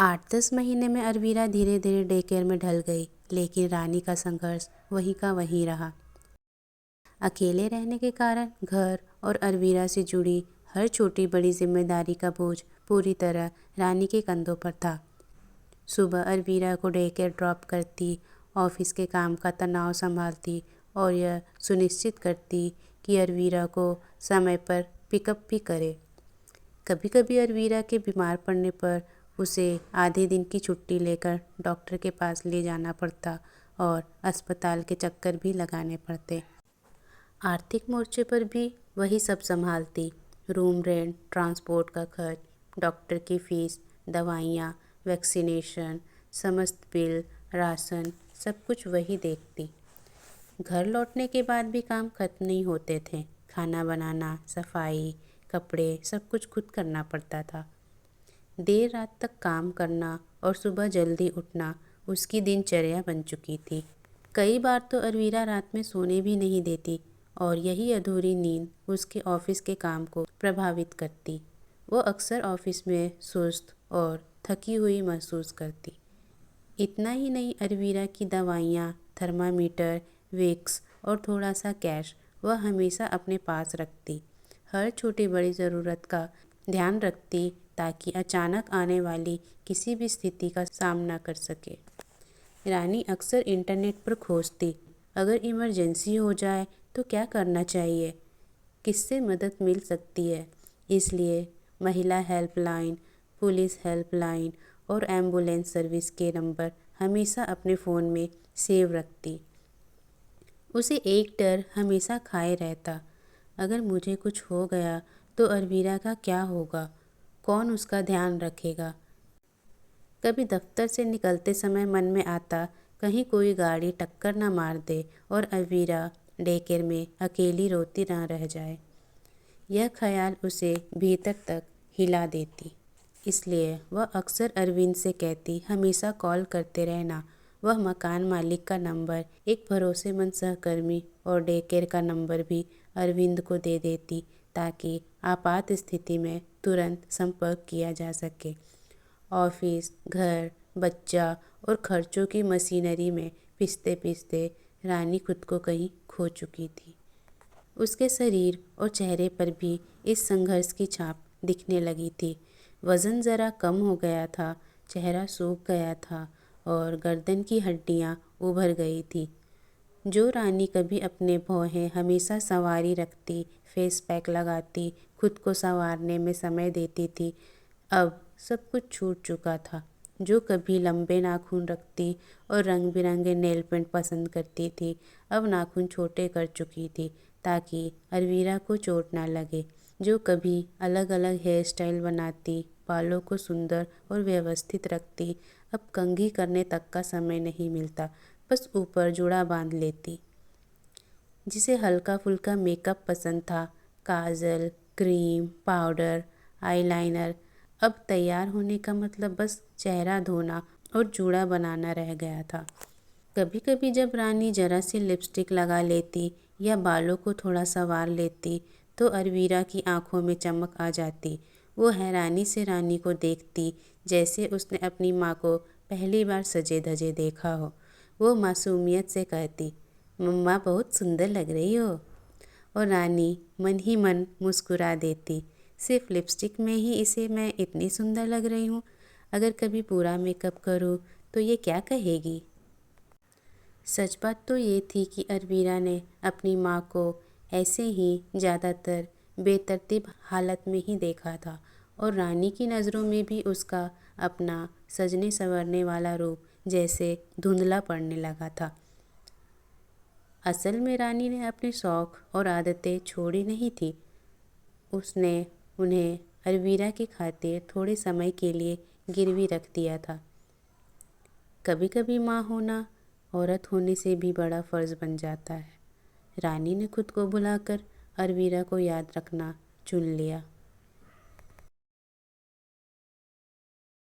8-10 महीने में अरवीरा धीरे धीरे डे केयर में ढल गई, लेकिन रानी का संघर्ष वहीं का वहीं रहा। अकेले रहने के कारण घर और अरवीरा से जुड़ी हर छोटी बड़ी जिम्मेदारी का बोझ पूरी तरह रानी के कंधों पर था। सुबह अरवीरा को डे केयर ड्रॉप करती, ऑफिस के काम का तनाव संभालती और यह सुनिश्चित करती कि अरवीरा को समय पर पिकअप भी करे। कभी कभी अरवीरा के बीमार पड़ने पर उसे आधे दिन की छुट्टी लेकर डॉक्टर के पास ले जाना पड़ता और अस्पताल के चक्कर भी लगाने पड़ते। आर्थिक मोर्चे पर भी वही सब संभालती, रूम रेंट, ट्रांसपोर्ट का खर्च, डॉक्टर की फीस, दवाइयाँ, वैक्सीनेशन, समस्त बिल, राशन, सब कुछ वही देखती। घर लौटने के बाद भी काम खत्म नहीं होते थे। खाना बनाना, सफाई, कपड़े, सब कुछ खुद करना पड़ता था। देर रात तक काम करना और सुबह जल्दी उठना उसकी दिनचर्या बन चुकी थी। कई बार तो अरवीरा रात में सोने भी नहीं देती और यही अधूरी नींद उसके ऑफिस के काम को प्रभावित करती। वो अक्सर ऑफिस में सुस्त और थकी हुई महसूस करती। इतना ही नहीं, अरवीरा की दवाइयाँ, थर्मामीटर, विक्स और थोड़ा सा कैश वह हमेशा अपने पास रखती। हर छोटी बड़ी ज़रूरत का ध्यान रखती ताकि अचानक आने वाली किसी भी स्थिति का सामना कर सके। रानी अक्सर इंटरनेट पर खोजती, अगर इमरजेंसी हो जाए तो क्या करना चाहिए, किससे मदद मिल सकती है। इसलिए महिला हेल्पलाइन, पुलिस हेल्पलाइन और एम्बुलेंस सर्विस के नंबर हमेशा अपने फ़ोन में सेव रखती। उसे एक डर हमेशा खाए रहता, अगर मुझे कुछ हो गया तो अरवीरा का क्या होगा, कौन उसका ध्यान रखेगा। कभी दफ्तर से निकलते समय मन में आता, कहीं कोई गाड़ी टक्कर ना मार दे और अरवीरा डे केयर में अकेली रोती ना रह जाए। यह ख्याल उसे भीतर तक हिला देती। इसलिए वह अक्सर अरविंद से कहती, हमेशा कॉल करते रहना। वह मकान मालिक का नंबर, एक भरोसेमंद सहकर्मी और डे केयर का नंबर भी अरविंद को दे देती ताकि आपात स्थिति में तुरंत संपर्क किया जा सके। ऑफिस, घर, बच्चा और खर्चों की मशीनरी में पिसते पिसते रानी खुद को कहीं खो चुकी थी। उसके शरीर और चेहरे पर भी इस संघर्ष की छाप दिखने लगी थी। वज़न ज़रा कम हो गया था, चेहरा सूख गया था और गर्दन की हड्डियां उभर गई थी। जो रानी कभी अपने भौहें हमेशा संवारी रखती, फेस पैक लगाती, खुद को संवारने में समय देती थी, अब सब कुछ छूट चुका था। जो कभी लंबे नाखून रखती और रंग बिरंगे नेल पेंट पसंद करती थी, अब नाखून छोटे कर चुकी थी ताकि अरवीरा को चोट ना लगे। जो कभी अलग अलग हेयर स्टाइल बनाती, बालों को सुंदर और व्यवस्थित रखती, अब कंघी करने तक का समय नहीं मिलता, बस ऊपर जूड़ा बांध लेती। जिसे हल्का फुल्का मेकअप पसंद था, काजल, क्रीम, पाउडर, आईलाइनर, अब तैयार होने का मतलब बस चेहरा धोना और जूड़ा बनाना रह गया था। कभी कभी जब रानी जरा सी लिपस्टिक लगा लेती या बालों को थोड़ा संवार लेती तो अरवीरा की आंखों में चमक आ जाती। वो हैरानी से रानी को देखती, जैसे उसने अपनी माँ को पहली बार सजे धजे देखा हो। वो मासूमियत से कहती, मम्मा बहुत सुंदर लग रही हो, और रानी मन ही मन मुस्कुरा देती, सिर्फ लिपस्टिक में ही इसे मैं इतनी सुंदर लग रही हूँ, अगर कभी पूरा मेकअप करूँ तो ये क्या कहेगी। सच बात तो ये थी कि अरवीरा ने अपनी माँ को ऐसे ही ज़्यादातर बेतरतीब हालत में ही देखा था और रानी की नज़रों में भी उसका अपना सजने संवरने वाला रूप जैसे धुंधला पड़ने लगा था। असल में रानी ने अपने शौक़ और आदतें छोड़ी नहीं थी, उसने उन्हें अरवीरा की खातिर थोड़े समय के लिए गिरवी रख दिया था। कभी कभी माँ होना औरत होने से भी बड़ा फ़र्ज़ बन जाता है। रानी ने खुद को बुलाकर अरवीरा को याद रखना चुन लिया।